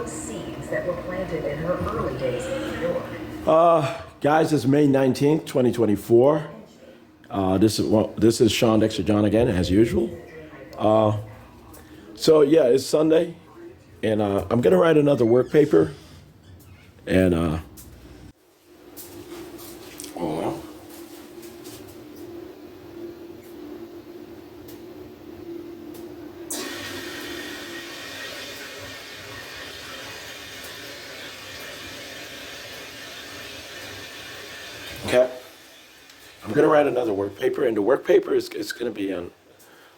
those seeds that were planted in her early days in New York. Guys, it's May 19th, 2024. This is Shawn, Dexter, John again, as usual. So yeah, it's Sunday, and I'm gonna write another work paper, and oh well. Okay, I'm gonna write another work paper, and the work paper is gonna be on.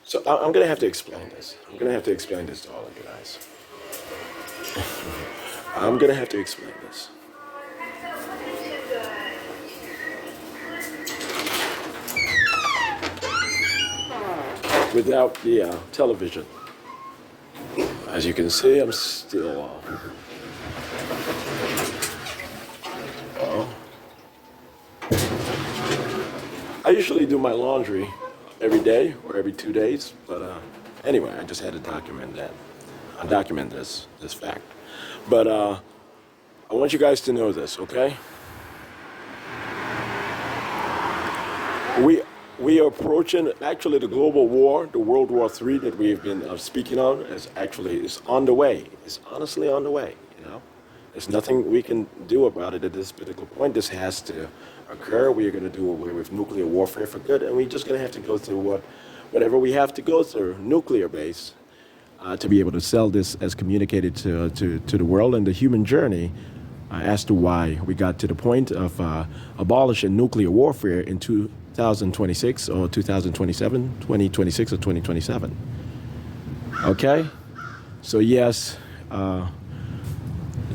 So I'm gonna have to explain this. I'm gonna have to explain this to all of you guys. I'm gonna have to explain this. Without the television, as you can see, I'm still. I usually do my laundry every day or every 2 days, but anyway, I just had to document that. I document this fact. But I want you guys to know this, okay? We are approaching actually the global war, the World War III that we've been speaking on is on the way. It's honestly on the way, you know? There's nothing we can do about it at this particular point. This has to occur. We are going to do away with nuclear warfare for good, and we're just going to have to go through whatever we have to go through, nuclear base, to be able to sell this as communicated to the world and the human journey as to why we got to the point of abolishing nuclear warfare in 2026 or 2027, 2026 or 2027. Okay? So yes,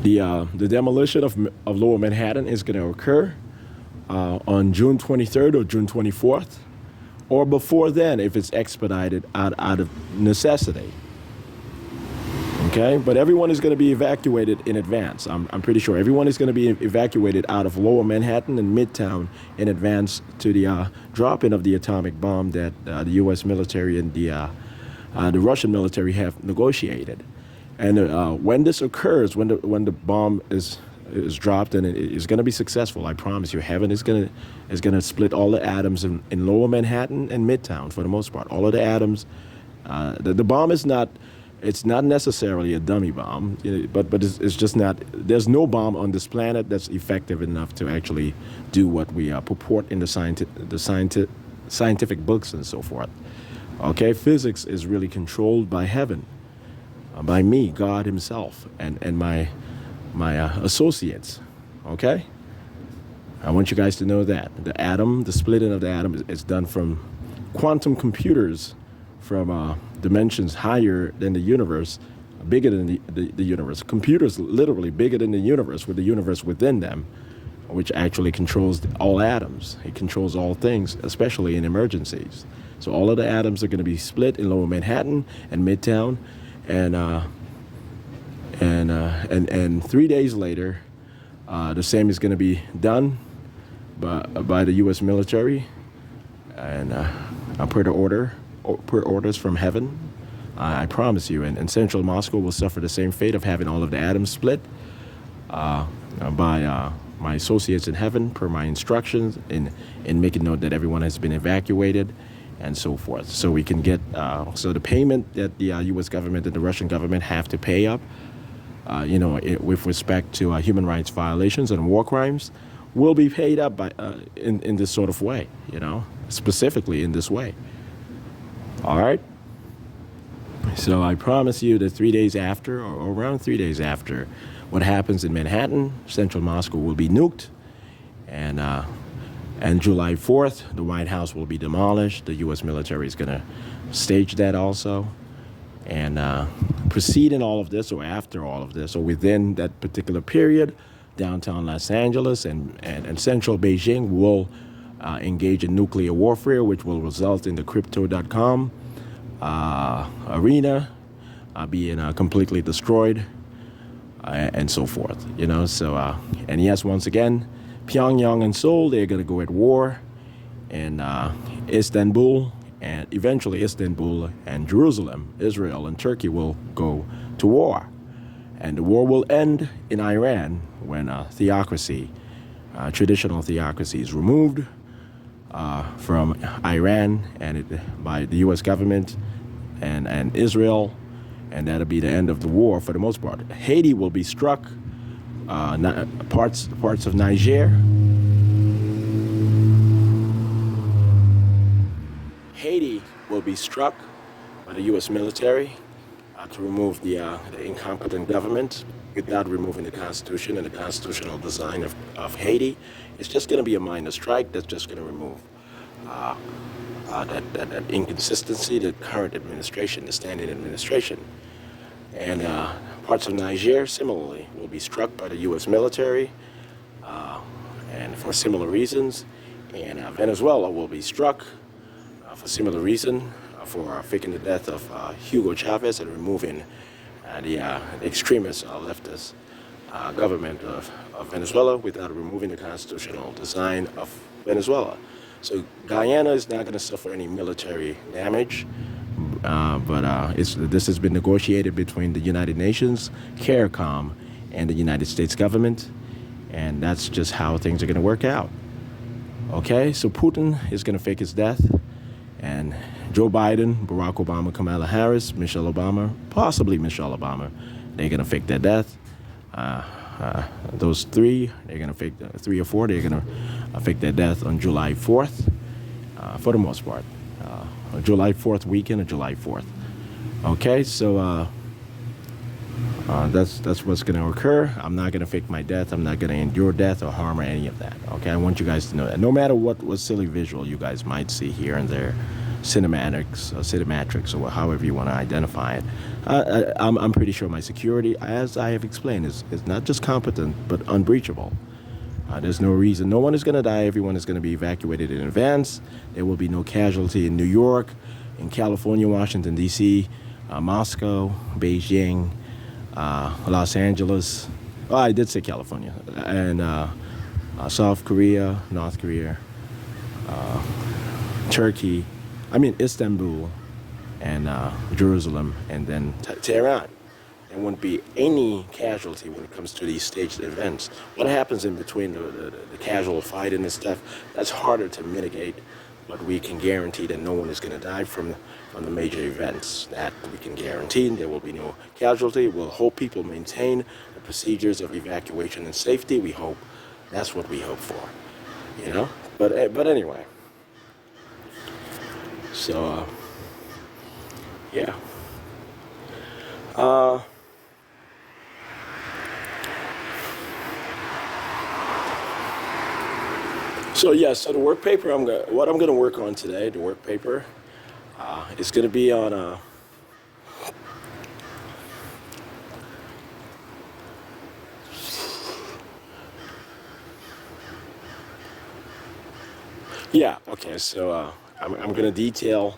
the demolition of Lower Manhattan is going to occur on June 23rd or June 24th, or before then if it's expedited out of necessity. Okay, but everyone is going to be evacuated in advance. I'm pretty sure everyone is going to be evacuated out of Lower Manhattan and Midtown in advance to the drop-in of the atomic bomb that the U.S. military and the Russian military have negotiated. And when this occurs, when the bomb is dropped, and it is going to be successful, I promise you, heaven is going to split all the atoms in Lower Manhattan and Midtown for the most part. All of the atoms. The bomb is not. It's not necessarily a dummy bomb, but it's just not. There's no bomb on this planet that's effective enough to actually do what we purport in the scientific books and so forth. Okay, physics is really controlled by heaven, by me, God Himself, and my associates. Okay, I want you guys to know that the atom, the splitting of the atom, is done from quantum computers, from dimensions higher than the universe, bigger than the universe. Computers literally bigger than the universe, with the universe within them, which actually controls all atoms. It controls all things, especially in emergencies. So all of the atoms are going to be split in Lower Manhattan and Midtown, and 3 days later, the same is going to be done by the U.S. military, and per orders from heaven. I promise you, and Central Moscow will suffer the same fate of having all of the atoms split by my associates in heaven, per my instructions, in making note that everyone has been evacuated and so forth. So we can get, so the payment that the U.S. government and the Russian government have to pay up, with respect to human rights violations and war crimes, will be paid up by in this sort of way, specifically in this way. All right? So I promise you that 3 days after, or around 3 days after, what happens in Manhattan, Central Moscow will be nuked, and July 4th, the White House will be demolished. The U.S. military is going to stage that also. And preceding all of this, or after all of this, or within that particular period, downtown Los Angeles and central Beijing will engage in nuclear warfare, which will result in the crypto.com arena being completely destroyed, and so forth. So, and yes, once again, Pyongyang and Seoul, they're going to go at war, and Istanbul, and eventually Istanbul and Jerusalem, Israel and Turkey will go to war. And the war will end in Iran when theocracy, traditional theocracy, is removed from Iran by the U.S. government and Israel, and that'll be the end of the war for the most part. Haiti will be struck, parts of Niger. Haiti will be struck by the U.S. military to remove the incompetent government without removing the Constitution and the constitutional design of Haiti. It's just going to be a minor strike that's just going to remove that inconsistency, the current administration, the standing administration. And parts of Niger, similarly, will be struck by the U.S. military and for similar reasons. And Venezuela will be struck for similar reason, for faking the death of Hugo Chavez and removing the extremist leftist government of Venezuela without removing the constitutional design of Venezuela. So Guyana is not going to suffer any military damage, but this has been negotiated between the United Nations, CARICOM, and the United States government, and that's just how things are going to work out. Okay, so Putin is going to fake his death, and Joe Biden, Barack Obama, Kamala Harris, Michelle Obama, possibly Michelle Obama, they're going to fake their death. Those three, they're going to fake, 3 or 4, they're going to fake their death on July 4th, for the most part. July 4th weekend or July 4th. Okay, so that's what's going to occur. I'm not going to fake my death. I'm not going to endure death or harm or any of that. Okay, I want you guys to know that. No matter what silly visual you guys might see here and there, cinematics, or however you want to identify it, I'm pretty sure my security, as I have explained, is not just competent but unbreachable. There's no reason. No one is going to die. Everyone is going to be evacuated in advance. There will be no casualty in New York, in California, Washington, D.C., Moscow, Beijing, Los Angeles. Oh, I did say California. And South Korea, North Korea, Turkey, Istanbul, and Jerusalem, and then Tehran. There won't be any casualty when it comes to these staged events. What happens in between the casual fighting and stuff, that's harder to mitigate, but we can guarantee that no one is going to die from the major events. That we can guarantee. There will be no casualty. We'll hope people maintain the procedures of evacuation and safety. We hope. That's what we hope for, you know? But anyway. So, yeah. So the work paper, what I'm gonna work on today, the work paper, is gonna be on I'm gonna detail.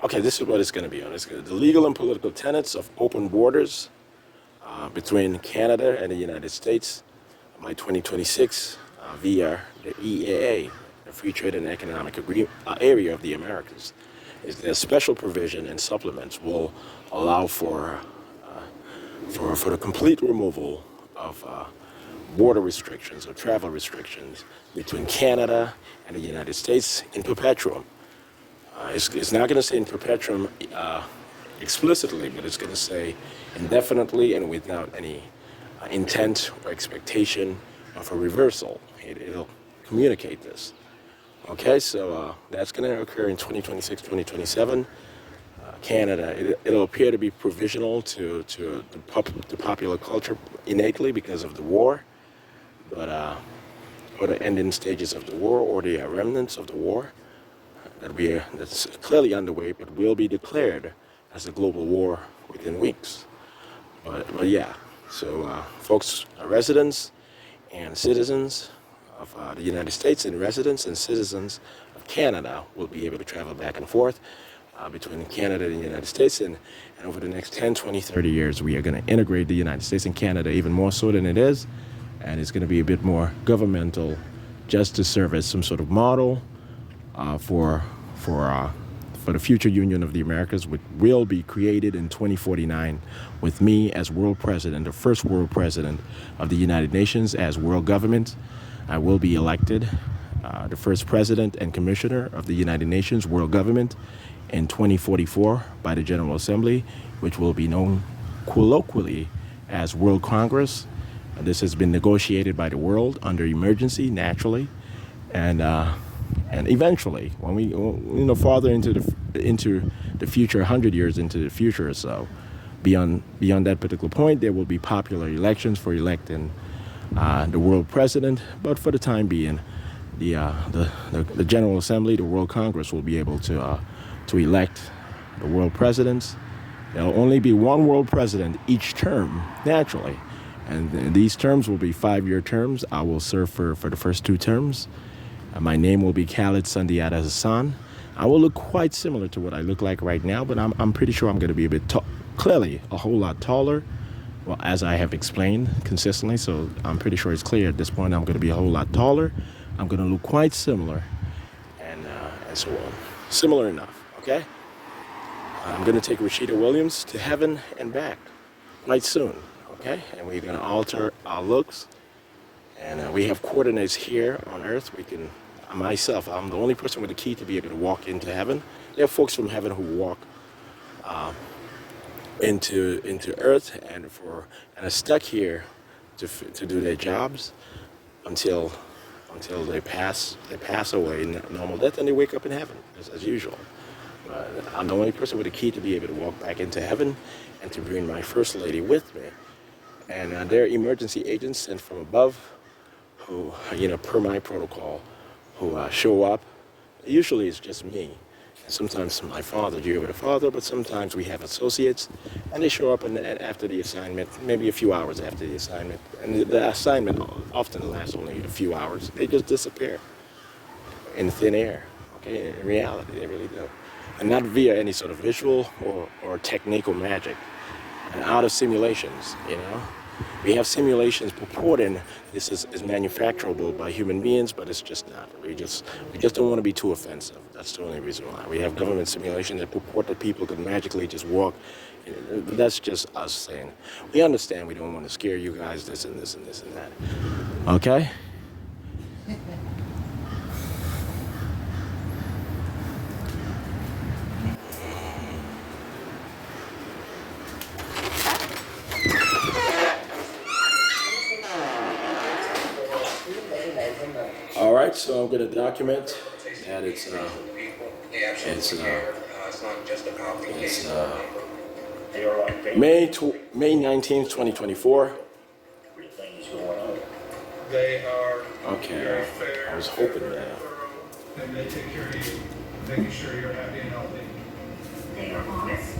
Okay, this is what it's gonna be on. It's the legal and political tenets of open borders between Canada and the United States by 2026. Via the EAA, the Free Trade and Economic Area of the Americas. Is there a special provision and supplements will allow for the complete removal of border restrictions or travel restrictions between Canada and the United States in perpetuum. It's not going to say in perpetuum explicitly, but it's going to say indefinitely and without any intent or expectation of a reversal. It'll communicate this. Okay, so that's going to occur in 2026, 2027. Canada, it'll appear to be provisional to the popular culture innately because of the war, but or the ending stages of the war or the remnants of the war that's clearly underway, but will be declared as a global war within weeks. But yeah, so folks, residents and citizens of the United States and residents and citizens of Canada will be able to travel back and forth between Canada and the United States. And over the next 10, 20, 30 years, we are going to integrate the United States and Canada even more so than it is. And it's going to be a bit more governmental, just to serve as some sort of model for for the future union of the Americas, which will be created in 2049 with me as world president, the first world president of the United Nations as world government. I will be elected the first president and commissioner of the United Nations world government in 2044 by the General Assembly, which will be known colloquially as World Congress. This has been negotiated by the world under emergency, naturally, and eventually, when we farther into the future, 100 years into the future or so, beyond that particular point, there will be popular elections for electing the world president. But for the time being, the General Assembly, the World Congress, will be able to elect the world presidents. There'll only be one world president each term, naturally. And these terms will be 5-year terms. I will serve for the first 2 terms. My name will be Khalid Sundiata Hassan. I will look quite similar to what I look like right now, but I'm pretty sure I'm going to be a bit clearly a whole lot taller. Well, as I have explained consistently, so I'm pretty sure it's clear at this point I'm going to be a whole lot taller. I'm going to look quite similar, and so on. Similar enough, okay? I'm going to take Rashida Williams to heaven and back quite soon, okay? And we're going to alter our looks, and we have coordinates here on Earth. I'm the only person with a key to be able to walk into heaven. There are folks from heaven who walk into Earth and are stuck here to do their jobs until they pass away normal death, and they wake up in heaven as usual. I'm the only person with a key to be able to walk back into heaven and to bring my first lady with me. And there are emergency agents sent from above who, per my protocol, who show up. Usually it's just me. And sometimes my father, the father, but sometimes we have associates, and they show up after the assignment, maybe a few hours after the assignment. And the assignment often lasts only a few hours. They just disappear in thin air, okay? In reality, they really do. And not via any sort of visual or technical magic, and out of simulations, We have simulations purporting this is manufacturable by human beings, but it's just not. We just don't want to be too offensive. That's the only reason why. We have government simulations that purport that people could magically just walk. That's just us saying, we understand we don't want to scare you guys, this and this and this and that. Okay? All right, so I'm going to document that it's May 19th, 2024. They are Okay, very fair. I was hoping very that. thorough, and they take care of you, making sure you're happy and healthy. They are honest.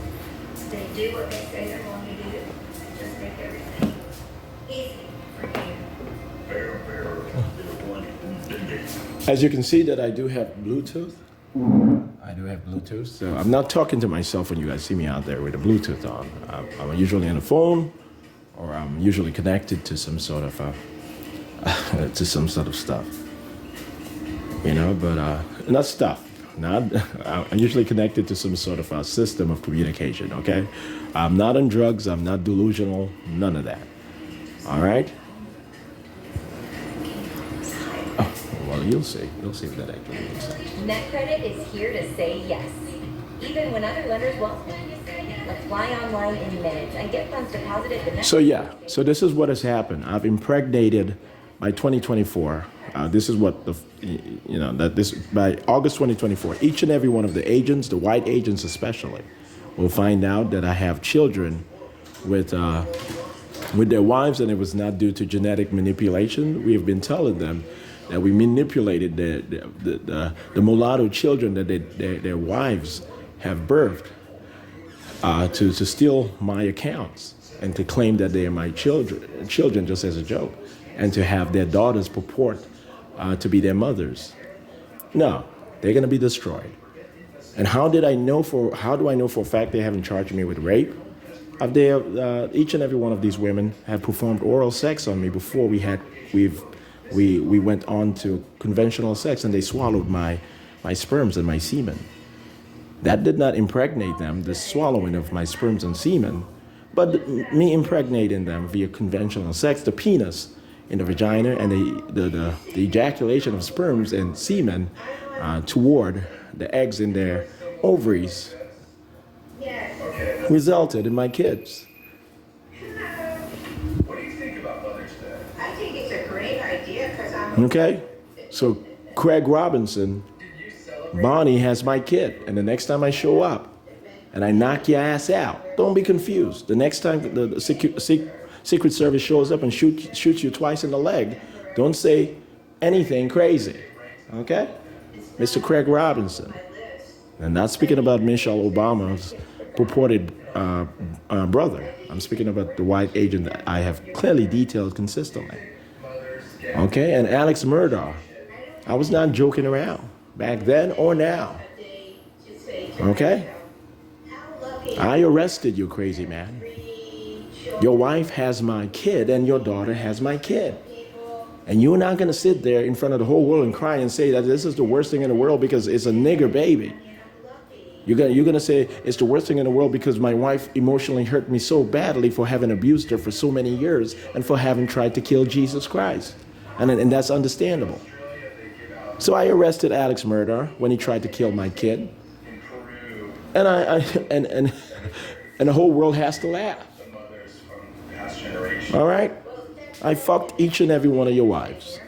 They do what they say they're going to do. And just make everything easy for you. As you can see that I do have Bluetooth. So I'm not talking to myself when you guys see me out there with a Bluetooth on. I'm usually on the phone, or I'm usually connected to some sort of stuff. But not stuff. I'm usually connected to some sort of a system of communication. Okay, I'm not on drugs. I'm not delusional. None of that. All right. Well, you'll see. You'll see what that actually means. NetCredit is here to say yes, even when other lenders won't. Apply online in minutes and get funds deposited the next. So this is what has happened. I've impregnated by 2024. This is what by August 2024. Each and every one of the agents, the white agents especially, will find out that I have children with their wives, and it was not due to genetic manipulation. We have been telling them that we manipulated the mulatto children that their wives have birthed to steal my accounts and to claim that they are my children just as a joke, and to have their daughters purport to be their mothers. No, they're going to be destroyed. And how do I know for a fact they haven't charged me with rape? Each and every one of these women have performed oral sex on me before we went on to conventional sex, and they swallowed my sperms and my semen. That did not impregnate them, the swallowing of my sperms and semen, but me impregnating them via conventional sex, the penis in the vagina and the ejaculation of sperms and semen toward the eggs in their ovaries resulted in my kids. What do you think about Mother's Day? I think it's a great idea because I'm. Okay? So Craig Robinson, Bonnie has my kid, and the next time I show up and I knock your ass out, don't be confused. The next time the Secret Service shows up and shoots you twice in the leg, don't say anything crazy. Okay? Mr. Craig Robinson. And not speaking about Michelle Obama's purported brother. I'm speaking about the white agent that I have clearly detailed consistently. Okay? And Alex Murdaugh. I was not joking around back then or now. Okay? I arrested you, crazy man. Your wife has my kid and your daughter has my kid. And you're not going to sit there in front of the whole world and cry and say that this is the worst thing in the world because it's a nigger baby. You're going to say it's the worst thing in the world because my wife emotionally hurt me so badly for having abused her for so many years and for having tried to kill Jesus Christ. And that's understandable. So I arrested Alex Murdaugh when he tried to kill my kid. And and the whole world has to laugh. All right? I fucked each and every one of your wives.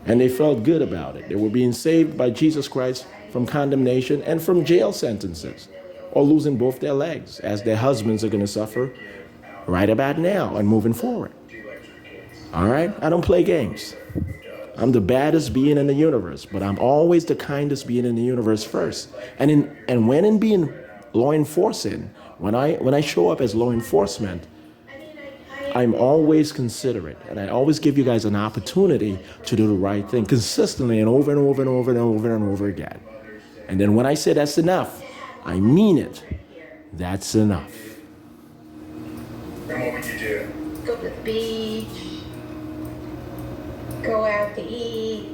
And they felt good about it. They were being saved by Jesus Christ from condemnation and from jail sentences, or losing both their legs, as their husbands are going to suffer right about now and moving forward. All right? I don't play games. I'm the baddest being in the universe, but I'm always the kindest being in the universe first. And when in being law enforcing, when I show up as law enforcement, I'm always considerate, and I always give you guys an opportunity to do the right thing consistently and over and over and over and over and over again. And then when I say that's enough, I mean it. That's enough. And what would you do? Go to the beach, go out to eat,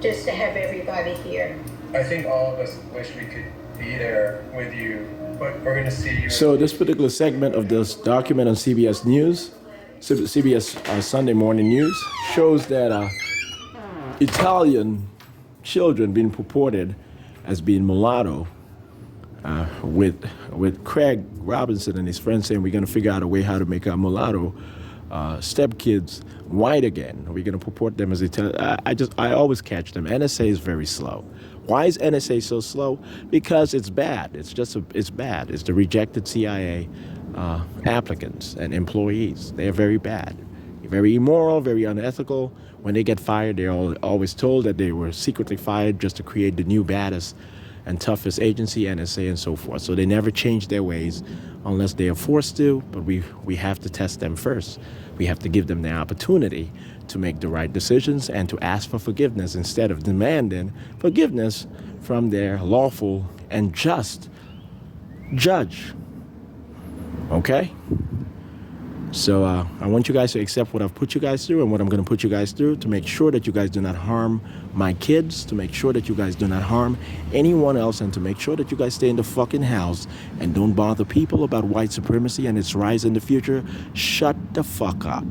just to have everybody here. I think all of us wish we could be there with you, but we're going to see you. So this particular segment of this document on CBS News, CBS Sunday Morning News, shows that Italian children being purported as being mulatto, with Craig Robinson and his friends saying we're going to figure out a way how to make our mulatto stepkids white again. We're going to purport them as Italian. I always catch them. NSA is very slow. Why is NSA so slow? Because it's bad. It's bad. It's the rejected CIA applicants and employees. They're very bad, very immoral, very unethical. When they get fired, they're always told that they were secretly fired just to create the new baddest and toughest agency, NSA, and so forth. So they never change their ways unless they are forced to, but we have to test them first. We have to give them the opportunity to make the right decisions and to ask for forgiveness instead of demanding forgiveness from their lawful and just judge. Okay? So I want you guys to accept what I've put you guys through and what I'm going to put you guys through to make sure that you guys do not harm my kids, to make sure that you guys do not harm anyone else, and to make sure that you guys stay in the fucking house and don't bother people about white supremacy and its rise in the future. Shut the fuck up.